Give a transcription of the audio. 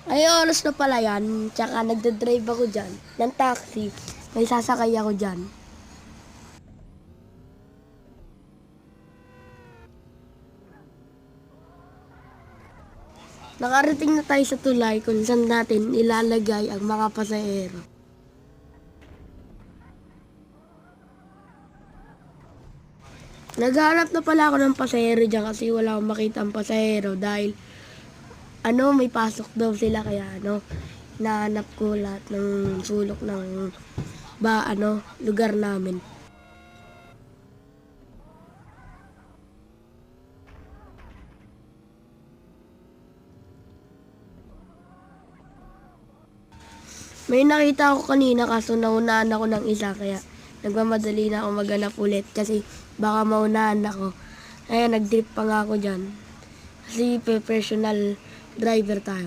Ay, oras na pala yan. Tsaka nagdadrive ako dyan ng taxi. May sasakay ako dyan. Nakarating na tayo sa tulay kung saan natin ilalagay ang mga pasahero. Naghahanap na pala ako ng pasahero dyan kasi wala akong makita ang pasahero dahil may pasok daw sila kaya nahanap ko lahat ng sulok ng lugar namin. May nakita ako kanina kaso naunahan ako ng isa kaya nagmamadali na ako maghanap ulit kasi baka maunahan ako. Kaya nag-trip pa nga ako dyan. Kasi professional driver tayo.